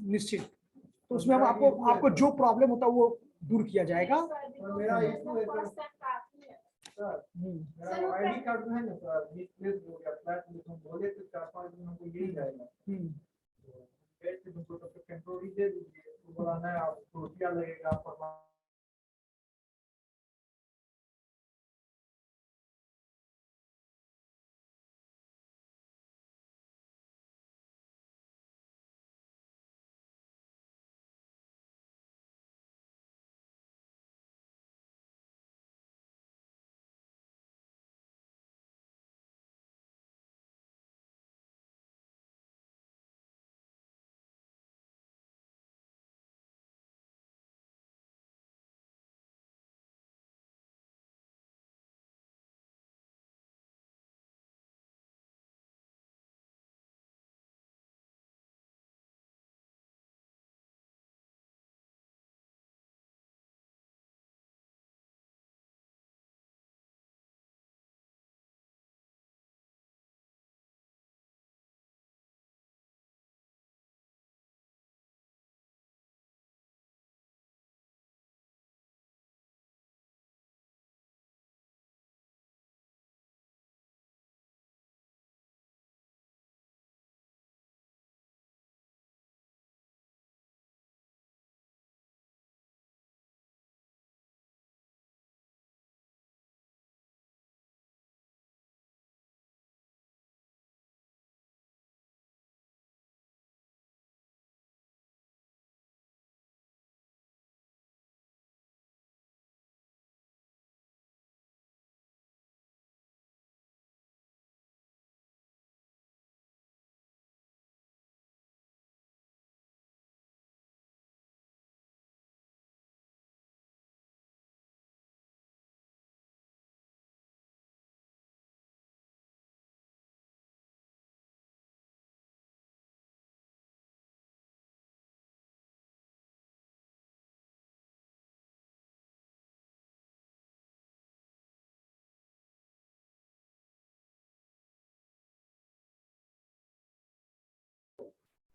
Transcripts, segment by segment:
निश्चित। तो उसमें हम आपको जो प्रॉब्लम होता है वो दूर किया जाएगा। मेरा इशू है सर, मेरा आईडी कार्ड जो है ना सर, मिसप्लेस हो गया, फ्लैट में हम बोले तो 4-5 दिन हमको यही जाएगा। कैसे तुमको तब तक टेम्पोररी दे दीजिए, तो बोला नहीं आप रुपया लगेगा आपका।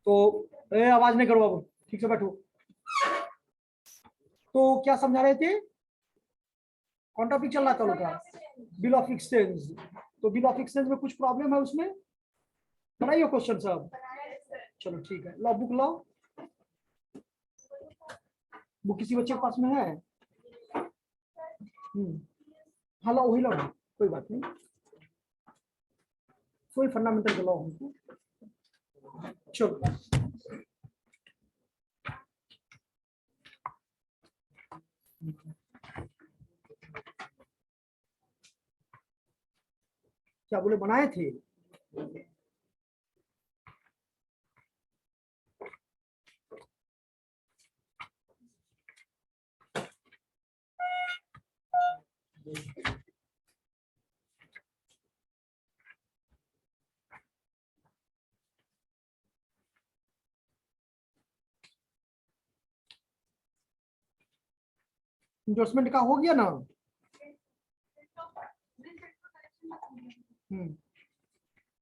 तो आवाज नहीं करो बाबू, ठीक से बैठो। तो क्या समझा रहे थे? कौन टॉपिक चल रहा था लोग का? Bill of exchange. तो बिल ऑफ एक्सचेंज में कुछ प्रॉब्लम है उसमें? बनाइए क्वेश्चन सब। चलो ठीक है, लो बुक लो। बुक किसी बच्चे के पास में है? हाँ लो, वही लो, कोई बात नहीं, कोई फंडामेंटल लो हमको। चलो क्या बोले बनाए थे? इंडोर्समेंट का हो गया ना?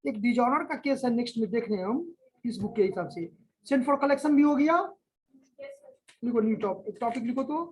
एक डिजॉनर का केस है, नेक्स्ट में देख रहे हैं हम इस बुक के हिसाब से। सेंट फॉर कलेक्शन भी हो गया। लिखो न्यू टॉपिक, टॉपिक लिखो तो।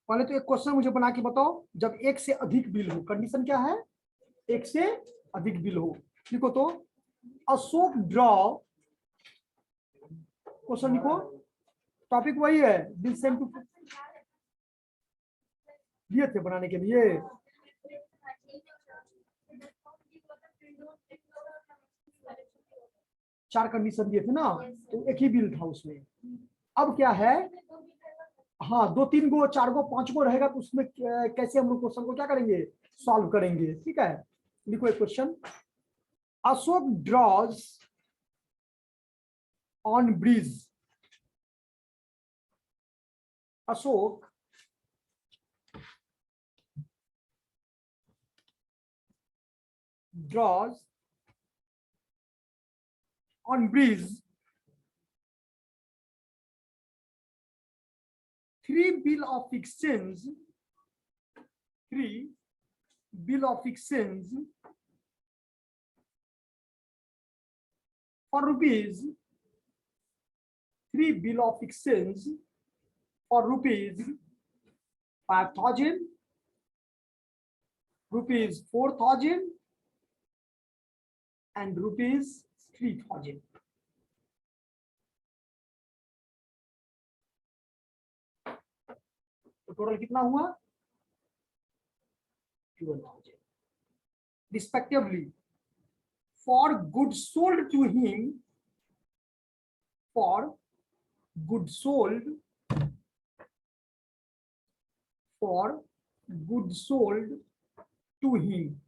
पहले तो एक क्वेश्चन मुझे बना के बताओ, जब एक से अधिक बिल हो, कंडीशन क्या है? एक से अधिक बिल हो। लिखो तो, अशोक ड्रॉ, क्वेश्चन लिखो, टॉपिक वही है, बिल सेंड टू, दिए थे बनाने के लिए। चार कंडीशन दिए थे ना, तो एक ही बिल था उसमें। अब क्या है, हाँ 2-3 गो 4 गो 5 गो रहेगा, तो उसमें कैसे हम लोग क्वेश्चन को क्या करेंगे, सॉल्व करेंगे। ठीक है, लिखो एक question, Ashok draws on Brij Ashok draws on bridge 3 bill of exchange for rupees 3 bill of exchange for rupees 5,000, rupees 4,000 and rupees 3,000. तो टोटल कितना हुआ 12,000 respectively for goods sold to him, for goods sold to him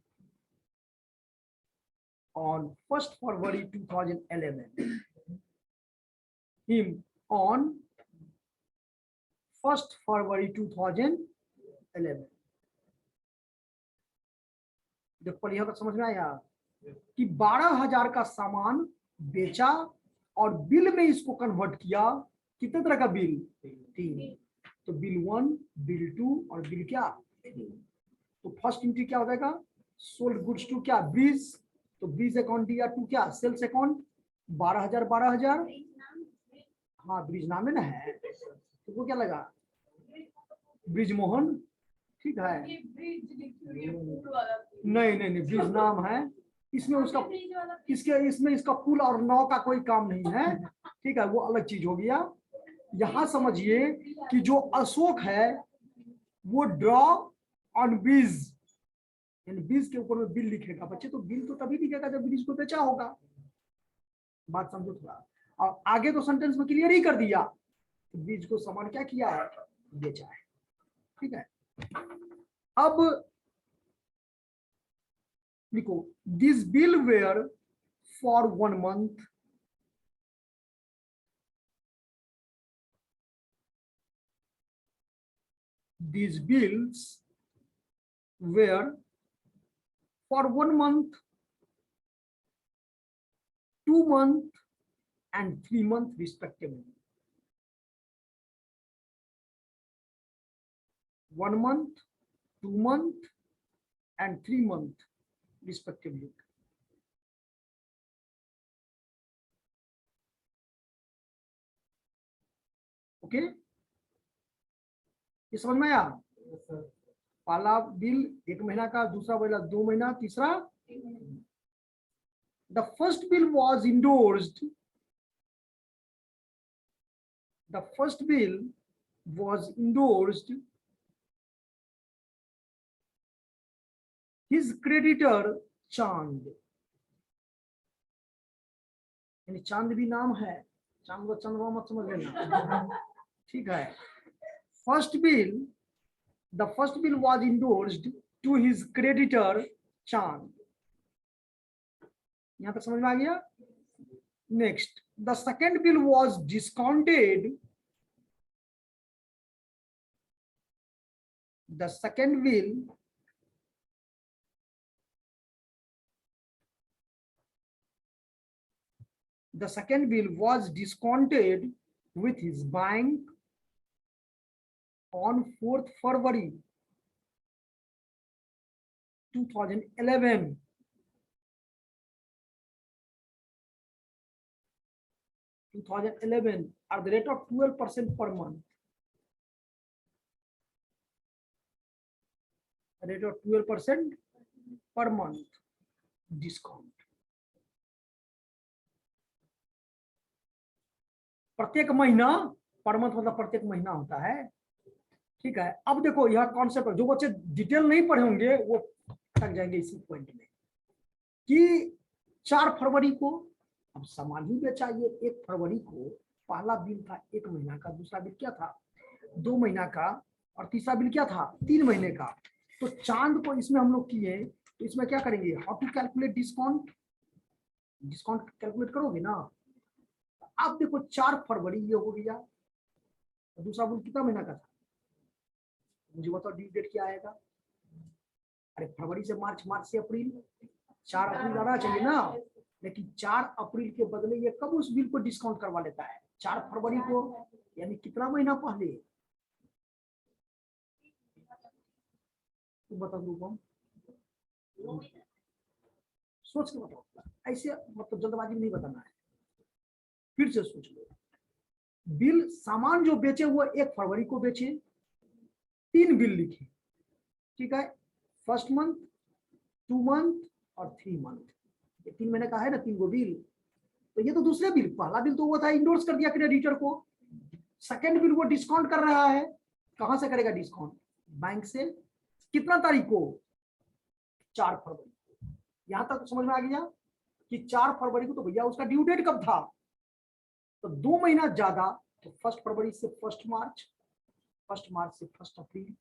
on 1st February 2011. Him on 1st February 2011. देखो यहाँ तक समझ में आया कि 12,000 का सामान बेचा और बिल में इसको कन्वर्ट किया। कितने तरह का बिल 3, तो बिल 1, बिल 2 और बिल क्या 3। तो फर्स्ट एंट्री क्या हो जाएगा सोल्ड गुड्स टू क्या ब्रिज, तो ब्रिज अकाउंट दिया टू क्या सेल्स अकाउंट 12,000। हाँ ब्रिज नाम है ना है तो वो क्या लगा ब्रिज मोहन, ठीक है नहीं ब्रिज नाम है इसमें उसका इसमें इसका पुल और नाव का कोई काम नहीं है, ठीक है वो अलग चीज हो गया। यहां समझिए कि जो अशोक है वो ड्रॉ ऑन ब्रिज, ब्रिज के ऊपर में बिल लिखेगा। बच्चे तो बिल तो तभी लिखेगा जब ब्रिज को बेचा होगा, बात समझो थोड़ा। और आगे तो सेंटेंस में क्लियर ही कर दिया तो ब्रिज को सामान क्या किया है बेचा है, ठीक है। अब लिखो this bill were for 1 month, these bills were for 1 month, 2 month and 3 month respectively. 1 month, 2 month and 3 month respectively. Okay ये समझ में आया। पहला बिल 1 महीना का, दूसरा बिल 2 महीना, तीसरा the first bill was endorsed, the first bill was endorsed his creditor चांद, यानी चांद भी नाम है, चांद को चंद्रमा मत समझ लेना, ठीक है। First bill, the first bill was endorsed to his creditor चांद, यहां तक समझ में आ गया। Next the second bill was discounted, the second bill was discounted with his bank on 4th February 2011 at the rate of 12% per month, rate of 12% per month discount। प्रत्येक महीना, per month मतलब प्रत्येक महीना होता है, ठीक है। अब देखो यह कॉन्सेप्ट, जो बच्चे डिटेल नहीं पढ़े होंगे वो तक जाएंगे इसी पॉइंट में कि 4 फरवरी को अब सामान ही बेचा। ये 1 फरवरी को पहला बिल था 1 महीना का, दूसरा बिल क्या था 2 महीना का और तीसरा बिल क्या था 3 महीने का। तो चांद को इसमें हम लोग किए, तो इसमें क्या करेंगे how to calculate discount, discount calculate करोगे ना। अब देखो 4 फरवरी ये हो गया, और दूसरा बिल कितना महीना का था? मुझे बताओ ड्यू डेट क्या आएगा? अरे फरवरी से मार्च, मार्च से अप्रैल, 4 अप्रैल आना चाहिए ना, लेकिन 4 अप्रैल के बदले ये कब उस बिल को डिस्काउंट करवा लेता है? 4 फरवरी को, यानी कितना महीना पहले? तुम बता दो, सोच के बताओ, ऐसे मतलब जल्दबाजी में नहीं बताना है, फिर से सोच लो। बिल सामान जो बेचे वो 1 फरवरी को बेचे, 3 बिल लिखे, ठीक है, फर्स्ट मंथ, 2 मंथ और 3 मंथ, ये 3 महीने का है ना, 3 गो बिल। तो ये तो दूसरे बिल, पहला बिल तो वो था इंडोर्स कर दिया क्रेडिटर को, सेकंड बिल वो डिस्काउंट कर रहा है। कहां से करेगा डिस्काउंट? बैंक से। कितना तारीख को? 4 फरवरी को। यहां तक समझ में आ गया कि 4 फरवरी को तो भैया उसका ड्यू डेट कब था? तो 2 महीना ज्यादा, तो 1 फरवरी से 1 मार्च, 1 मार्च से 1 अप्रैल,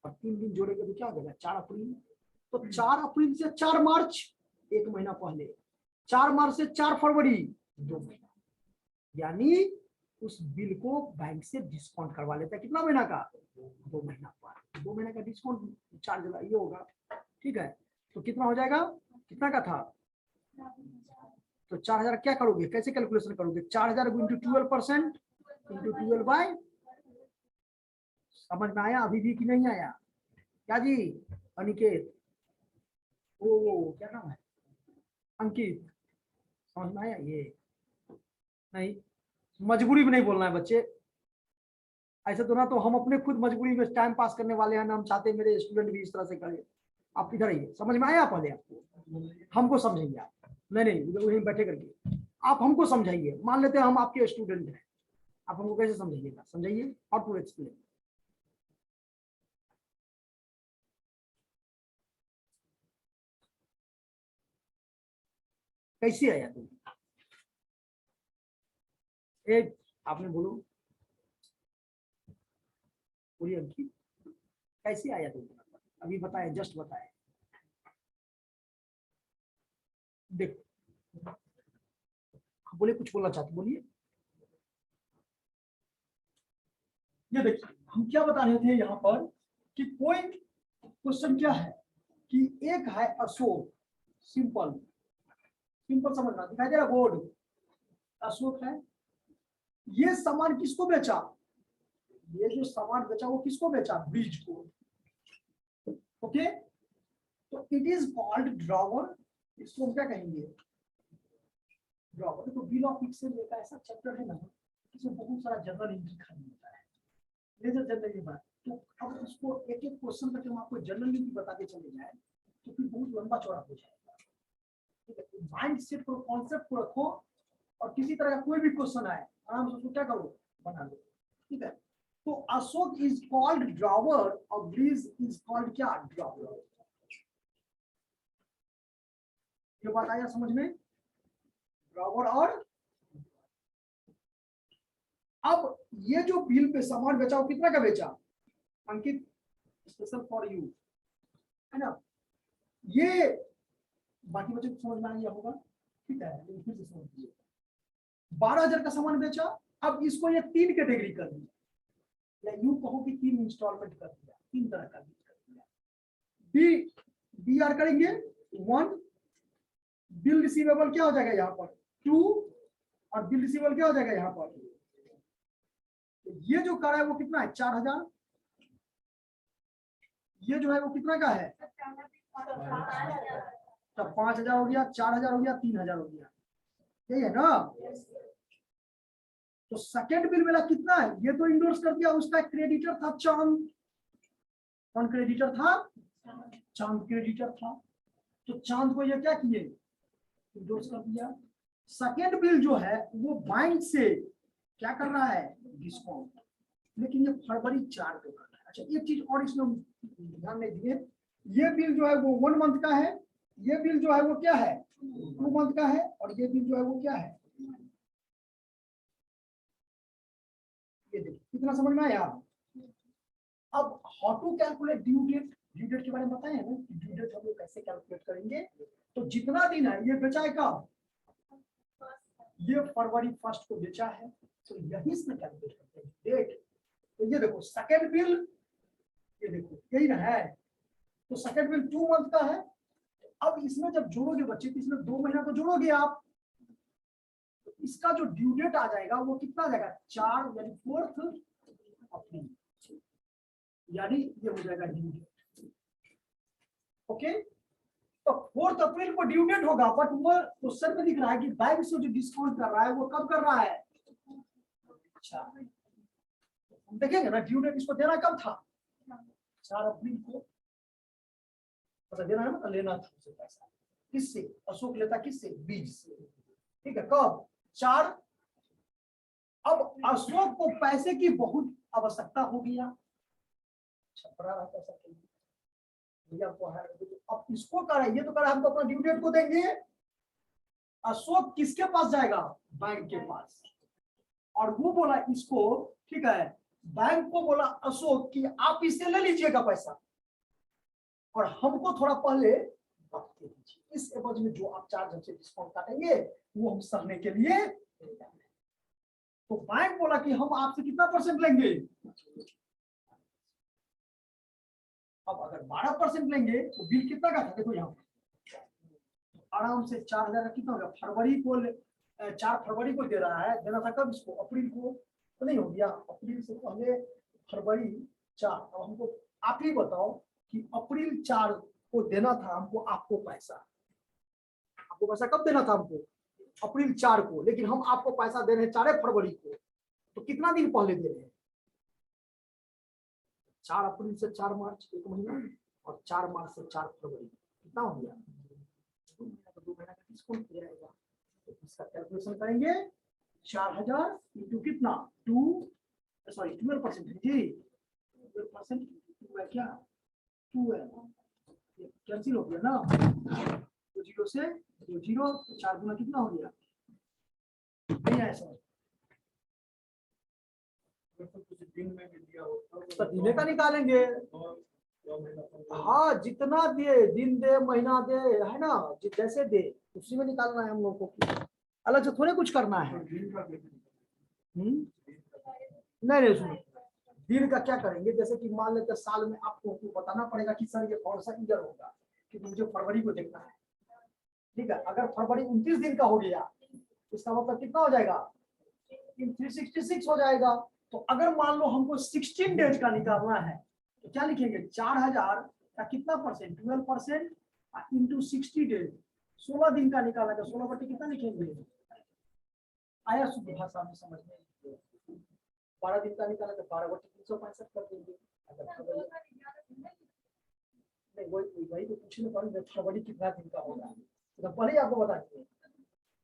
और 3 दिन जोड़ेंगे तो क्या हो जाएगा? 4 अप्रैल। तो 4 अप्रैल से 4 मार्च 1 महीना पहले, 4 मार्च से 4 फरवरी 2 महीना, यानी उस बिल को बैंक से डिस्काउंट करवा लेता है। कितना महीना का? 2 महीना पर 2 महीने का डिस्काउंट चार्ज ये होगा, ठीक है। तो कितना हो जाएगा? कितना का था? तो 4000 क्या करोगे, कैसे कैलकुलेशन करोगे? 4000 इंटू 12% इंटू 12 बाय, समझ में आया अभी भी कि नहीं आया? क्या जी अनिकेत, वो क्या नाम है, अंकित, समझ में आया? ये नहीं, मजबूरी में नहीं बोलना है बच्चे, ऐसे तो ना, तो हम अपने खुद मजबूरी में टाइम पास करने वाले हैं ना, हम चाहते हैं मेरे स्टूडेंट भी इस तरह से करें। आप इधर आइए, समझ में आया? पहले आपको हमको समझेंगे आप, नहीं उधर वहीं बैठे करके आप हमको समझाइए। मान लेते हैं हम आपके स्टूडेंट हैं, आप हमको कैसे समझाइएगा? समझाइए, हाउ टू एक्सप्लेन। कैसे आया तुम? एक आपने बोलो, बोलिए अंकित, कैसे आया तुम? अभी बताए, जस्ट बताए। देखो बोले, कुछ बोलना चाहते, बोलिए। ये देखिए हम क्या बता रहे थे यहाँ पर कि कोई क्वेश्चन क्या है कि एक है अशोक, सिंपल सिंपल समझना, दिखाई दे रहा बोर्ड, अशोक है, ये सामान किसको बेचा? ये जो सामान बेचा वो किसको बेचा? ब्रिज को, ओके। तो इट इज कॉल्ड ड्रॉवर, इसको हम क्या कहेंगे? ड्रॉवर। तो बिल ऑफ एक्सचेंज एक ऐसा चैप्टर है ना जिसमें बहुत सारा जनरल एंट्री खाली होता है, मेजर जनरल की बात। तो अब उसको एक एक क्वेश्चन करके हम आपको जनरल एंट्री बताते चले जाए तो फिर बहुत लंबा चौड़ा हो जाएगा, ठीक है। माइंड सेट करो, कॉन्सेप्ट को रखो, और किसी तरह का कोई भी क्वेश्चन आए आराम से उसको क्या करो, बना लो, ठीक है। तो अशोक इज कॉल्ड ड्रॉवर और ब्रिज इज कॉल्ड क्या? ड्रॉवर। ये बात आया समझ में? ड्रॉवर। और अब ये जो बिल पे सामान बेचा वो कितना का बेचा? अंकित, स्पेशल फॉर यू, है ना। ये बाकी बच्चों को समझ में आ गया होगा, ठीक है, लेकिन फिर से समझ लीजिए। 12,000 का सामान बेचा, अब इसको ये 3 कैटेगरी कर दिया, या यूं कहो कि 3 इंस्टॉलमेंट कर दिया, 3 तरह का बिल कर दिया। बी आर करेंगे 1, बिल रिसीवेबल क्या हो जाएगा यहाँ पर 2, और बिल रिसीवेबल क्या हो जाएगा यहाँ पर। तो ये जो कर है वो कितना है? 4,000। ये जो है वो कितना का है? तब 5,000 हो गया, 4,000 हो गया, 3,000 हो गया, यही है ना। तो सेकेंड बिल मेरा कितना है? ये तो इंडोर्स कर दिया, उसका क्रेडिटर था चांद। कौन क्रेडिटर था? चांद क्रेडिटर था। तो चांद को ये क्या किए? इंडोर्स कर दिया। सेकेंड बिल जो है वो बैंक से क्या कर रहा है? डिस्काउंट, लेकिन ये फरवरी 4 को कर रहा है। अच्छा एक चीज और इसमें ध्यान में दिए, ये बिल जो है वो 1 मंथ का है, ये बिल जो है वो क्या है? 2 मंथ का है, और ये बिल जो है वो क्या है? ये देखिए कितना समझ में आया। अब how to calculate due date, due date के बारे में बताए हैं ना कि ड्यू डेट हम लोग कैसे कैलकुलेट करेंगे। तो जितना दिन है ये बेचा है कब? ये फरवरी 1 को बेचा है, तो यही से कैलकुलेट करते हैं डेट। तो ये देखो सेकंड बिल, ये देखो यही ना है, तो सेकंड बिल 2 मंथ का है। अब इसमें जब जोड़ोगे बच्चे तो इसमें 2 महीना तो जोड़ोगे आप, तो इसका जो ड्यू डेट आ जाएगा वो कितना आ जाएगा 4 यानी 4 अप्रैल, यानी ये हो जाएगा ड्यू डेट। ओके, तो 4 अप्रैल को ड्यू डेट होगा, बट वो क्वेश्चन में लिख रहा है कि बैंक से जो डिस्काउंट कर रहा है वो कब कर रहा है। अच्छा, हम देखेंगे ना ड्यू डेट इसको देना कब था, 4 अप्रैल को, मतलब देना है मतलब लेना था उसे पैसा, किससे, अशोक लेता किससे, बीज से, ठीक है, कब 4। अब अशोक को पैसे की बहुत आवश्यकता हो गया, छपरा रहा पैसा के लिए, अब इसको कर ये तो कर हमको अपना ड्यू डेट को देंगे, अशोक किसके पास जाएगा, बैंक के पास, और वो बोला इसको, ठीक है, बैंक को बोला अशोक कि आप इससे ले लीजिएगा पैसा और हमको थोड़ा पहले आप दे दीजिए, इस एवज में जो आप चार्ज हमसे डिस्काउंट काटेंगे वो हम सहने के लिए। तो बैंक बोला कि हम आपसे कितना % लेंगे, अब अगर 12% लेंगे तो बिल कितना का था, देखो यहाँ आराम से 4000 का कितना होगा, फरवरी को 4 फरवरी को दे रहा है, देना था कब इसको, अप्रैल को, तो नहीं हो गया, अप्रैल से पहले फरवरी 4। अब हमको आप ही बताओ कि अप्रैल 4 को देना था हमको, आपको पैसा कब देना था हमको, अप्रैल 4 को, लेकिन हम आपको पैसा दे रहे हैं 4 फरवरी को, तो कितना दिन पहले दे रहे हैं, 4 अप्रैल से 4 मार्च 1 महीना, और 4 मार्च से 4 फरवरी कितना हो गया, 2 महीना का डिस्काउंट किया जाएगा। तो इसका कैलकुलेशन करेंगे 4000 इंटू कितना 12% जी, 12% है क्या 2 है, कैंसिल हो गया ना, 2 जीरो से 2 जीरो, 4 गुना कितना हो गया, नहीं है सर, दिन में भी दिया हो तो दिने का निकालेंगे, हाँ जितना दे, दिन दे महीना दे, है ना, जैसे दे उसी में निकालना है हम लोग को, अलग से थोड़े कुछ करना है। नहीं सुनो, दिन का क्या करेंगे, जैसे कि मान लेते साल में आपको बताना पड़ेगा कि सर ये कौन सा ईयर होगा, क्योंकि मुझे फरवरी को देखना है, ठीक है, अगर फरवरी 29 दिन का हो गया इसका मतलब कितना हो जाएगा, 366 हो जाएगा। तो अगर मान लो हमको 16 डेज का निकालना है तो क्या लिखेंगे, 4000 का कितना %, 12% इंटू 60 डेज, 16 दिन का निकाला, 16 बटे कितना लिखेंगे, आया शुद्ध भाषा में समझ में, 12 दिन का निकाला तो 12 बटे 365 कर देंगे, नहीं वही तो पूछने पर फरवरी कितना दिन का होगा, तो पहले आपको बता दें,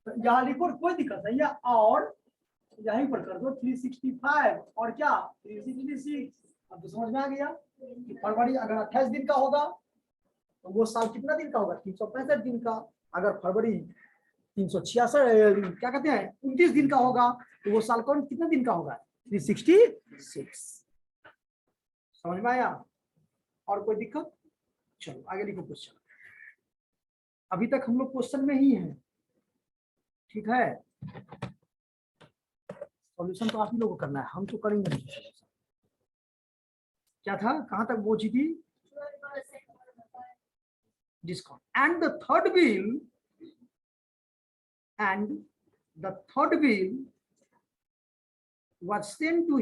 तो यहाँ लिखो कोई दिक्कत नहीं है, और यहीं पर कर दो 365 और क्या 366। अब तो समझ में आ गया कि फरवरी अगर 28 दिन का होगा तो वो साल कितना दिन का होगा, 365 दिन का, अगर फरवरी 366 क्या कहते हैं 29 दिन का होगा तो वो साल कौन कितना दिन का होगा, 366। समझ में आया, और कोई दिक्कत, चलो आगे लिखो क्वेश्चन, अभी तक हम लोग क्वेश्चन में ही हैं, ठीक है, सॉल्यूशन तो आप ही लोगों को करना है, हम तो करेंगे नहीं सॉल्यूशन। क्या था, कहां तक पहुंची थी, discount, and the third bill was sent to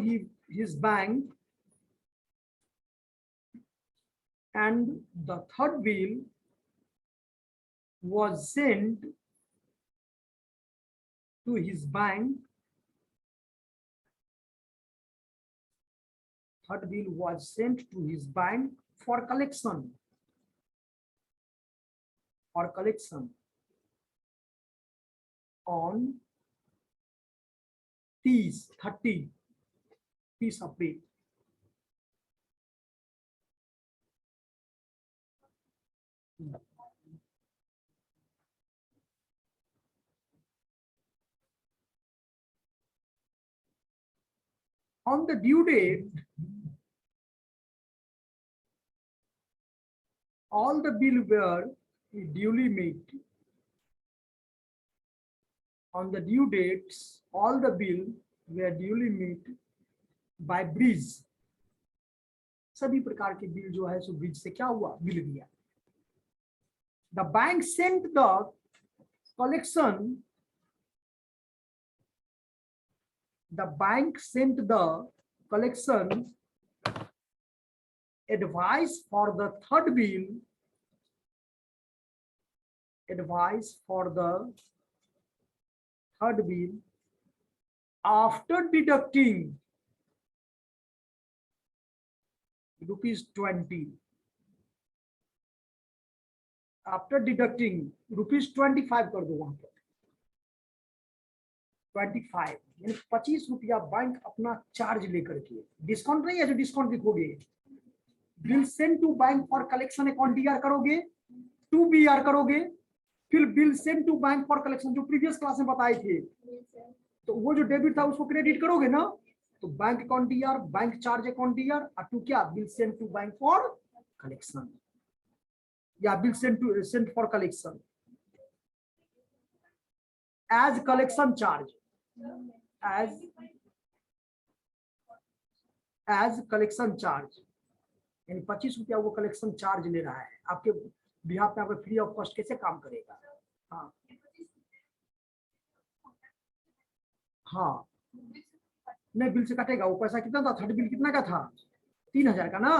his bank, and the third bill was sent to his bank, third bill was sent to his bank for collection on 30 April. On the due date, all the bill were duly met. On the due dates, all the bill were duly met by Brij, सभी प्रकार के bill जो है सो bridge से क्या हुआ, bill दिया। The bank sent the collection, the bank sent the collection advice for the third bill, advice for the third bill after deducting ₹20, after deducting ₹25 कर दो, वहां पर 25 यानी ₹25 बैंक अपना चार्ज लेकर के, डिस्काउंट नहीं है जो डिस्काउंट लिखोगे, bill send to bank for collection account DR करोगे, टू बीआर करोगे, फिर bill send to bank for collection जो प्रीवियस क्लास में बताए थे, तो वो जो डेबिट था उसको क्रेडिट करोगे ना, तो bank account DR, bank charge account DR, और टू क्या, bill send to bank for collection, या bill send for collection as collection charge, as collection charge, यानी ₹25 वो कलेक्शन चार्ज ले रहा है आपके बिहाफ पे, आपका फ्री ऑफ कॉस्ट कैसे काम करेगा। हाँ हाँ, नहीं बिल से कटेगा, वो पैसा कितना था, थर्ड बिल कितना का था, 3000 का ना,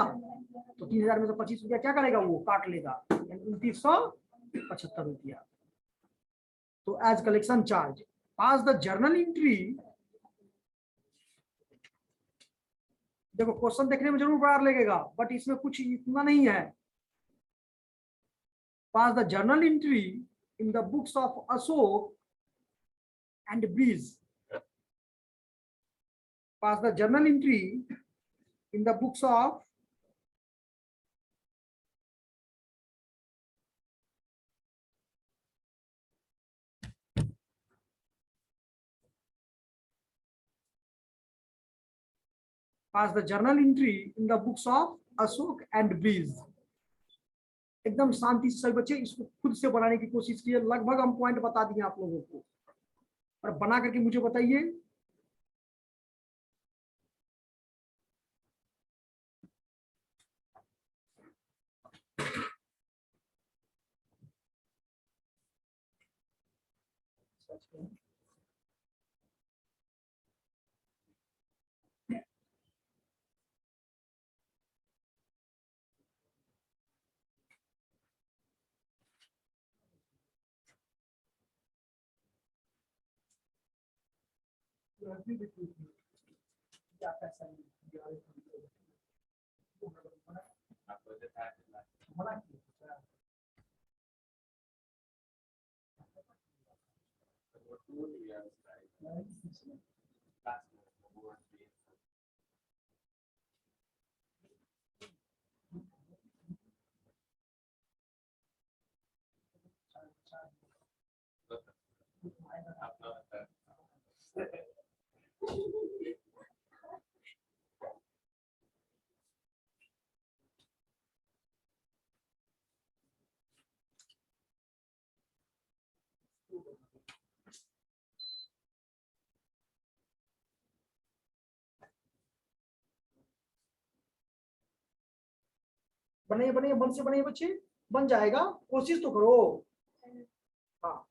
तो 3000 में से ₹25 क्या करेगा, वो काट लेगा, यानी ₹2975। तो as collection charge pass the journal entry, देखो क्वेश्चन देखने में जरूर बड़ा लगेगा बट इसमें कुछ इतना नहीं है। Pass the journal entry in the books of Ashok and Brij, pass the journal entry in the books of pass the journal entry in the books of Ashok and Brij. एकदम शांति से सभी बच्चे इसको खुद से बनाने की कोशिश कीजिए, लगभग हम पॉइंट बता दिए आप लोगों को, और बना करके मुझे बताइए। क्या पैसा बनाइए, बनाइए, मन से बनाइए बच्चे, बन जाएगा, कोशिश तो करो। हाँ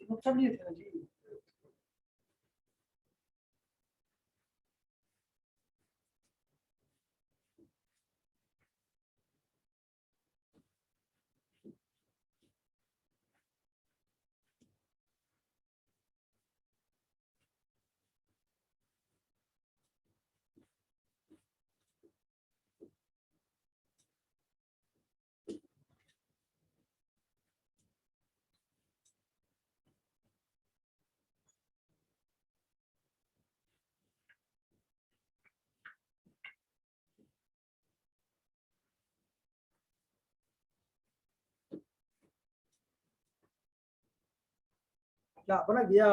नोट सब लिए थे ना जी। क्या बना गया?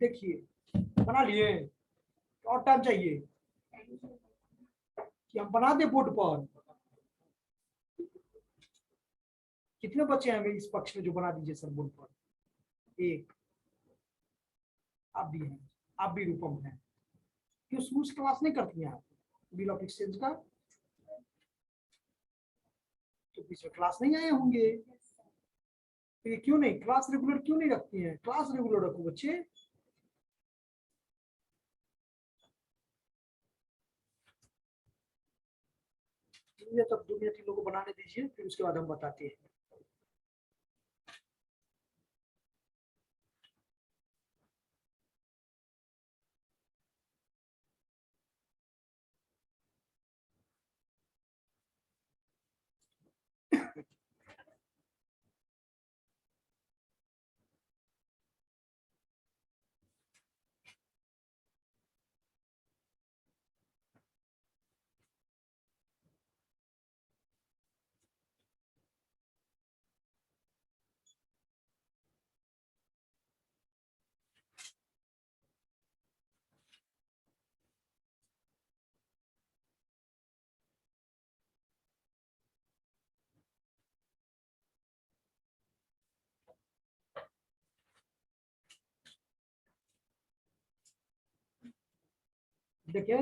देखिए बना लिए, और टाइम चाहिए कि हम बना दे बोर्ड पर? कितने बच्चे हैं इस पक्ष में जो बना दीजिए सर बोर्ड पर? एक। आप भी हैं, आप भी रूपम हैं। क्यों शुरू से क्लास नहीं करती हैं आप बिल ऑफ एक्सचेंज का? तो बीच में क्लास नहीं आए होंगे। तो ये क्यों नहीं क्लास रेगुलर क्यों नहीं रखती हैं? क्लास रेगुलर रखो बच्चे। तब दुनिया तीनों को बनाने दीजिए, फिर उसके बाद हम बताते हैं। देखिए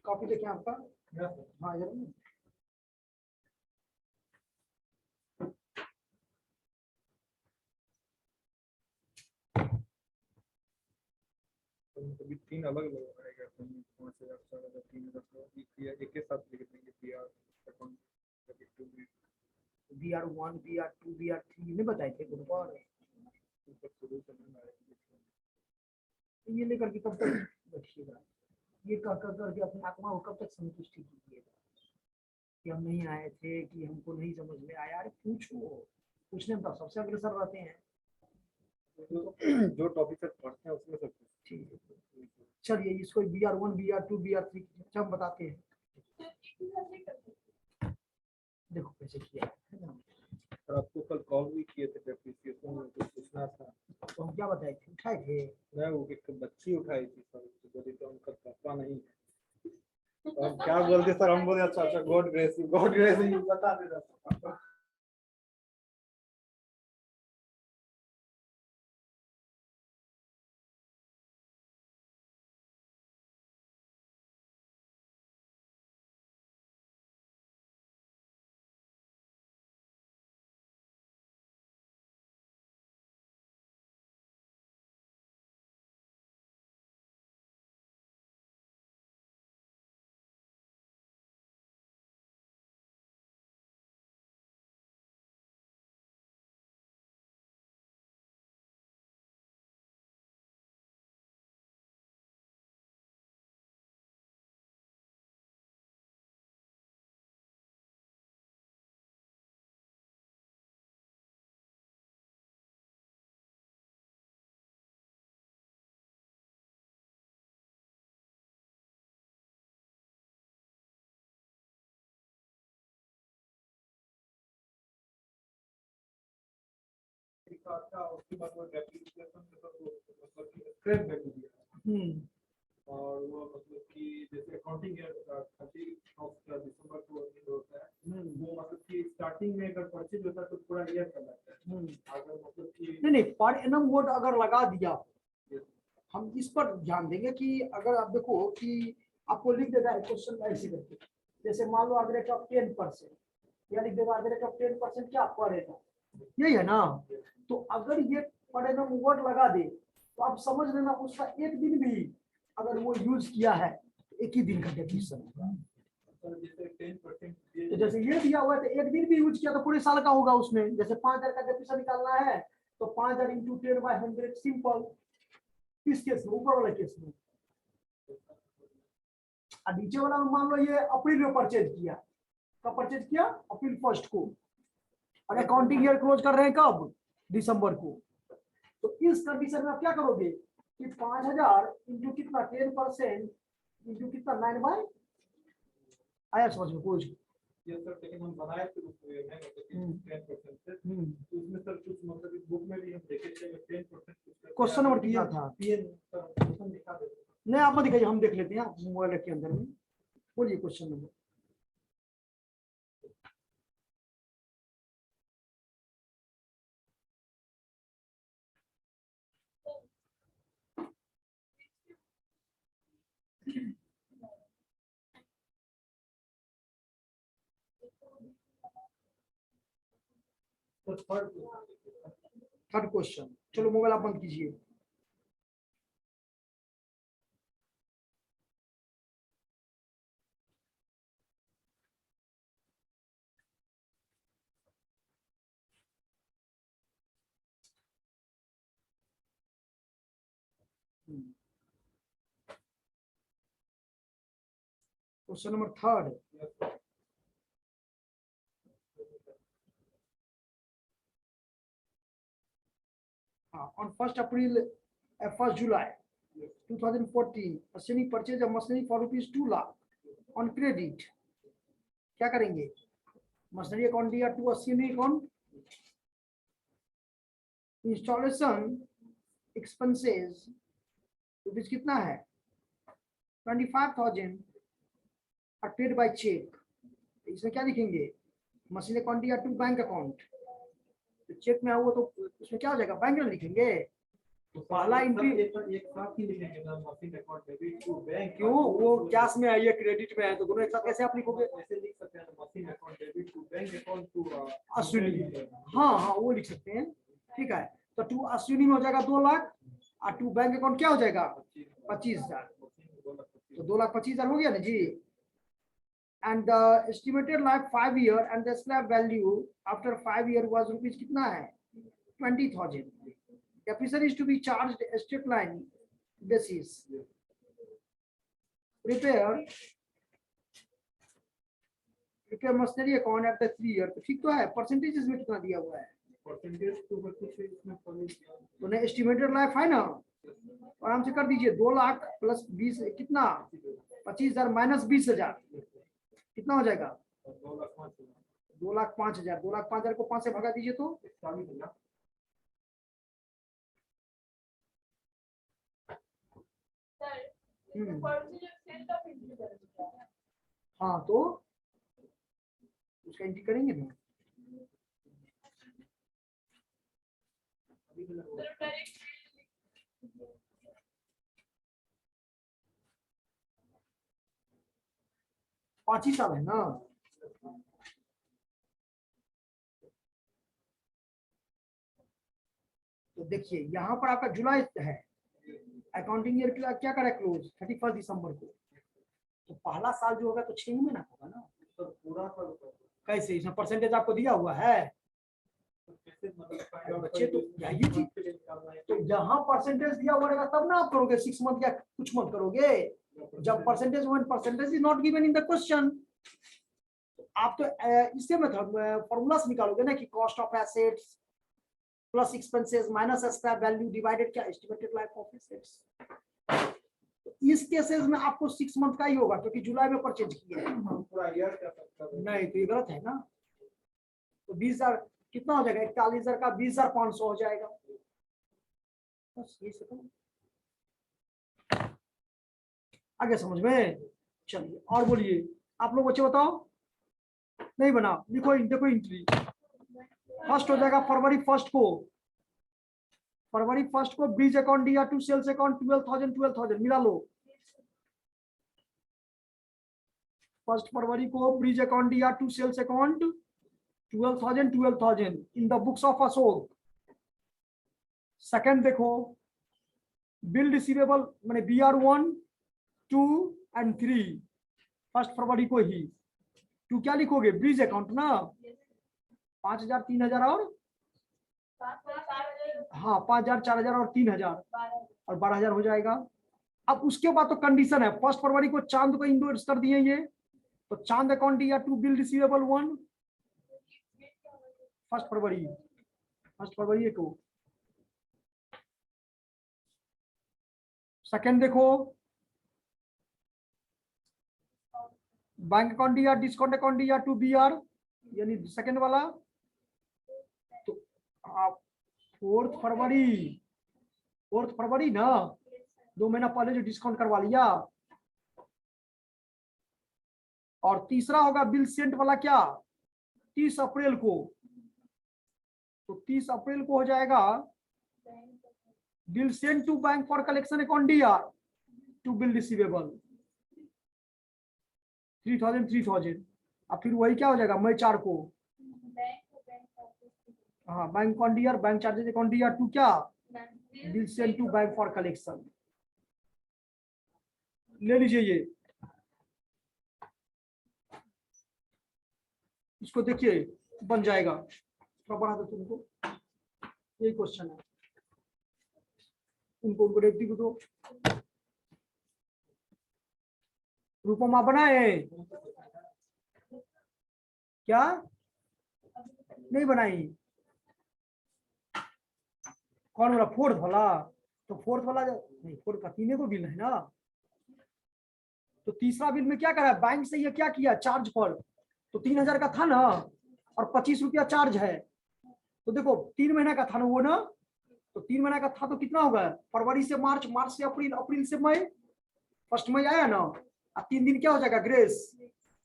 कॉपी देखिए आपका। हाँ जरूर। अभी तीन अलग अलग रहेगा, कौन से आप तीन एक के साथ लिख देंगे PR account BR 1 BR 2 BR 3 नहीं बताए थे ग्रुप और शुरू से नहीं आएगा। ये लेकर के कब तक रखिएगा? ये कर कर करके अपने आत्मा को कब तक संतुष्टि कीजिएगा कि हम नहीं आए थे, कि हमको नहीं समझ में आया? अरे पूछो, पूछने में तो सबसे अग्रसर रहते हैं। जो टॉपिक तक पढ़ते हैं उसमें सब ठीक है, चलिए इसको BR1 BR2 BR3 सब बताते हैं। देखो कैसे किया है ना। और आपको कल कॉल भी किए थे डेप्रिसिएशन में कुछ पूछना था, तो हम क्या बताए थे, उठाए थे। मैं वो एक बच्ची उठाई थी सर, बोली तो उनका पापा नहीं है। तो हम क्या बोलते सर, हम बोले अच्छा अच्छा गॉड ग्रेस यू बता देना। था उसके बाद वो डेप्रिसिएशन के तो मतलब कि स्क्रैप वैल्यू दिया, और वो मतलब कि जैसे अकाउंटिंग ईयर 30 दिसंबर को एंड होता है, वो मतलब कि स्टार्टिंग में अगर परचेज होता है तो पूरा ईयर का लगता है। अगर मतलब कि नहीं पर एनम वर्ड अगर लगा दिया, हम इस पर ध्यान देंगे कि अगर आप देखो कि आपको लिख देगा क्वेश्चन ऐसे करके, जैसे मान लो अगर का 10% या लिख देगा अगर का 10% क्या पड़ेगा, यही है ना। तो अगर ये पर एनम वर्ड लगा दे तो आप समझ लेना उसका एक दिन भी अगर वो यूज किया है तो एक ही दिन का डेफिनेशन होगा। तो जैसे ये दिया हुआ है तो एक दिन भी यूज किया तो पूरे साल का होगा उसमें। जैसे 5000 का डेफिनेशन निकालना है तो 5000 × 10/100 सिंपल। किस केस में, ऊपर वाला केस में। और नीचे वाला में मान लो ये अप्रैल में परचेज किया, कब परचेज किया, अप्रैल 1 को, और अकाउंटिंग ईयर क्लोज कर रहे हैं कब, दिसंबर को। तो इस कंडीशन में आप क्या करोगे कि 5000 इंटू कितना 10% इंटू कितना 9 आया समझ में कुछ। ये सर लेकिन हम बनाए थे उसमें है मतलब 10% से, तो उसमें सर कुछ मतलब बुक में भी हम देखे थे 10% क्वेश्चन नंबर किया था। क्वेश्चन दिखा देते नहीं आप दिखाइए, हम देख लेते हैं मोबाइल के अंदर में। बोलिए क्वेश्चन नंबर। थर्ड क्वेश्चन, चलो मोबाइल आप बंद कीजिए। Question number third. On 1st April, 1st July 2014, Ashwini purchased a machinery for rupees 2 lakh on credit. क्या करेंगे, मशीनरी अकाउंट दिया to Ashwini account, installation expenses rupees कितना है 25,000 और पेड बाय चेक। इसमें क्या लिखेंगे, मशीनरी अकाउंट दिया टू बैंक अकाउंट, तो चेक में हुआ तो उसमें क्या हो जाएगा, बैंक में लिखेंगे। तो पहला एंट्री एक साथ ही लिखेंगे ना, machine account debit to bank, क्यों वो कैश में है ये क्रेडिट में है, तो दोनों एक साथ कैसे आप लिखोगे, ऐसे लिख सकते हैं machine account debit to bank account to Ashwini. हाँ वो लिख सकते हैं, ठीक है। तो टू अश्विनी में हो जाएगा 2 लाख और टू बैंक अकाउंट क्या हो जाएगा 25,000, तो 2,25,000 हो गया ना जी। And the estimated life 5 year and the slab value after 5 year was rupees कितना है 20,000. Depreciation is to be charged straight line basis. Prepare machinery account at the 3 year, तो ठीक तो है। परसेंटेजेस में कितना दिया हुआ है परसेंटेज तो कुछ इसमें तो ने एस्टिमेटेड लाइफ है ना, आराम से कर दीजिए। 2 लाख प्लस 20 कितना, 25,000 माइनस 20,000 कितना हो जाएगा, 2,05,000। 2,05,000 को 5 से भगा दीजिए तो 40,000। हाँ तो उसका एंट्री करेंगे ना। पांच ही साल है ना। तो देखिए यहाँ पर आपका जुलाई है, अकाउंटिंग ईयर के लिए क्या करें क्लोज 31 दिसंबर को, तो पहला साल जो होगा तो 6 महीना होगा ना। तो पूरा कैसे, इसमें परसेंटेज आपको दिया हुआ है बच्चे, तो यही चीज, तो यहाँ परसेंटेज दिया हुआ रहेगा तब ना आप करोगे 6 मंथ या कुछ मंथ करोगे। जब percentage, when percentage is not given in the question, आप तो इससे मेथड फॉर्मूला से निकालोगे ना कि cost of assets plus expenses minus scrap value divided क्या एस्टिमेटेड लाइफ ऑफ एसेट्स। इस केसेस में आपको 6 मंथ का ही होगा क्योंकि जुलाई में परचेज किया है। पूरा ईयर का नहीं तो ये गलत है ना। तो 20,000 कितना हो जाएगा, 41,000 का 20,500 हो जाएगा। बस ये सब आगे समझ में। चलिए और बोलिए आप लोग, बच्चे बताओ। नहीं बना, लिखो देखो एंट्री फर्स्ट हो जाएगा फरवरी फर्स्ट को। फरवरी फर्स्ट को ब्रिज अकाउंट दिया टू सेल्स अकाउंट 12,000 मिला लो। फर्स्ट फरवरी को ब्रिज अकाउंट दिया to sales account 12,000 in the books of Ashok. Second देखो बिल रिसीवेबल माने BR1 2 एंड 3 फर्स्ट फरवरी को ही। टू क्या लिखोगे, ब्रिज अकाउंट ना, 5,000 3,000 और हाँ 5,000 4,000 और 3,000 और 12,000 हो जाएगा। अब उसके बाद तो कंडीशन है, फर्स्ट फरवरी को चांद को इंडोर्स कर दिए ये, तो चांद अकाउंट दिया टू बिल रिसीवेबल 1 फर्स्ट फरवरी को। सेकंड देखो बैंक अकाउंट दिया डिस्काउंट अकाउंट दिया टू BR यानी सेकंड वाला। तो आप फोर्थ फरवरी ना, 2 महीना पहले जो डिस्काउंट करवा लिया। और तीसरा होगा बिल सेंट वाला क्या, 30 अप्रैल को। तो 30 अप्रैल को हो जाएगा bill sent to bank for collection account DR to bill receivable 3,000। अब फिर वही क्या हो जाएगा मई 4 को, हाँ bank account DR bank charges account DR to क्या bill sent to bank for collection. ले लीजिए ये, इसको देखिए बन जाएगा। थोड़ा बढ़ा दो तुमको, यही क्वेश्चन है, उनको रेडी दो। रूपमा बनाए क्या, नहीं बनाई। कौन वाला, फोर्थ वाला। तो फोर्थ वाला नहीं, फोर्थ का 3 को बिल है ना। तो तीसरा बिल में क्या करा, बैंक से ये क्या किया चार्ज पर, तो 3,000 का था ना और 25 रुपया चार्ज है। तो देखो 3 महीना का था ना वो ना, तो 3 महीना का था तो कितना होगा, फरवरी से मार्च, मार्च से अप्रैल, अप्रैल से मई, फर्स्ट मई आया ना, अब 3 दिन क्या हो जाएगा ग्रेस,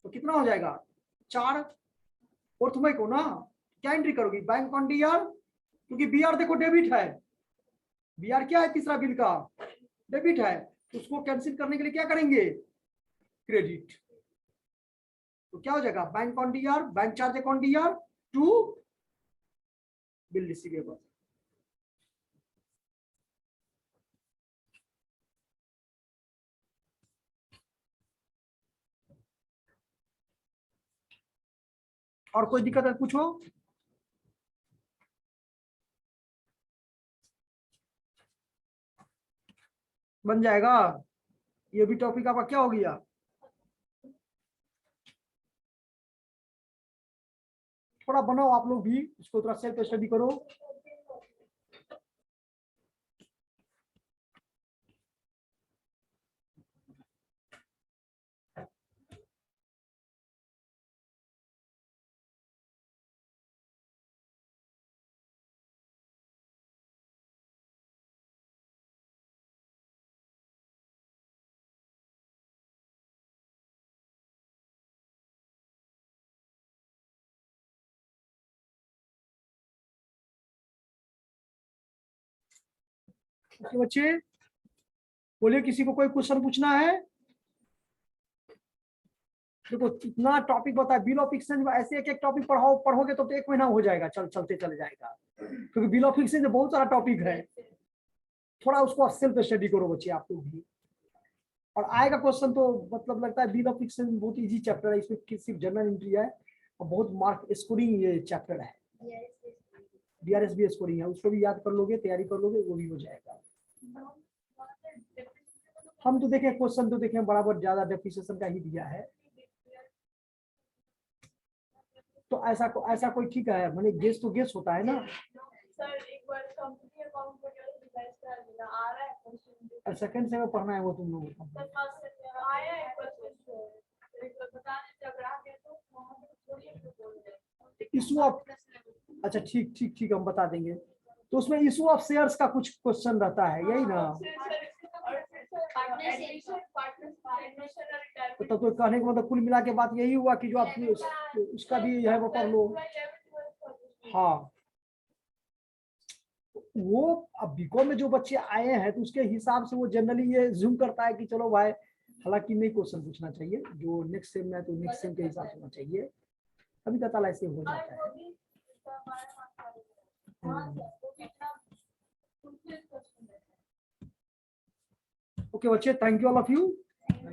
तो कितना हो जाएगा 4 फोर्थ मई को ना। क्या एंट्री करोगी, बैंक अकाउंट DR, क्योंकि BR देखो डेबिट है, BR क्या है तीसरा बिल का डेबिट है, तो उसको कैंसिल करने के लिए क्या करेंगे क्रेडिट। तो क्या हो जाएगा bank account DR bank charge account DR to bill receivable. और कोई दिक्कत है पूछो। बन जाएगा, ये भी टॉपिक आपका क्या हो गया। थोड़ा बनाओ आप लोग भी, इसको थोड़ा सेल्फ स्टडी करो। ओके बच्चे, बोलिए किसी को कोई क्वेश्चन पूछना है? देखो इतना टॉपिक बताया, बिल ऑफ एक्सचेंज में ऐसे एक एक टॉपिक पढ़ोगे तो 1 महीना हो जाएगा, चलते चले जाएगा, क्योंकि बिल ऑफ एक्सचेंज में बहुत सारा टॉपिक है। थोड़ा उसको सेल्फ स्टडी करो बच्चे आप लोग भी, और आएगा क्वेश्चन तो मतलब लगता है बिल ऑफ एक्सचेंज बहुत इजी चैप्टर है, इसमें सिर्फ जनरल एंट्री है और बहुत मार्क स्कोरिंग ये चैप्टर है, DRS भी स्कोरिंग है, उसको भी याद कर लोगे, तैयारी कर लोगे, वो भी हो जाएगा। हम तो देखें क्वेश्चन तो देखें बराबर ज्यादा डेप्रिसिएशन का ही दिया है, तो ऐसा कोई ठीक है, मैंने गेस तो गेस होता है ना सर। एक बार कंपनी अकाउंट वगैरह रिवाइज कर लेना, आ रहा है क्वेश्चन। सेकंड से में पढ़ना है वो तुम लोगों को। सर फर्स्ट से आया है क्वेश्चन, एक बार बता दें जब आ गया तो वहां पे थोड़ी बोल दे इशू ऑफ, अच्छा ठीक हम बता देंगे। तो उसमें इशू ऑफ शेयर्स का कुछ क्वेश्चन रहता है, यही ना? तो कहने का मतलब कुल मिला के बात यही हुआ कि जो आप उसका भी है वो पढ़ लो। हाँ, वो अब बीकॉम में जो बच्चे आए हैं तो उसके हिसाब से वो जनरली ये जूम करता है कि चलो भाई, हालांकि नहीं क्वेश्चन पूछना चाहिए, जो नेक्स्ट सेम में है तो नेक्स्ट सेम के हिसाब से होना चाहिए, कभी कताल ऐसे हो जाता है। ओके बच्चे, thank you all of you.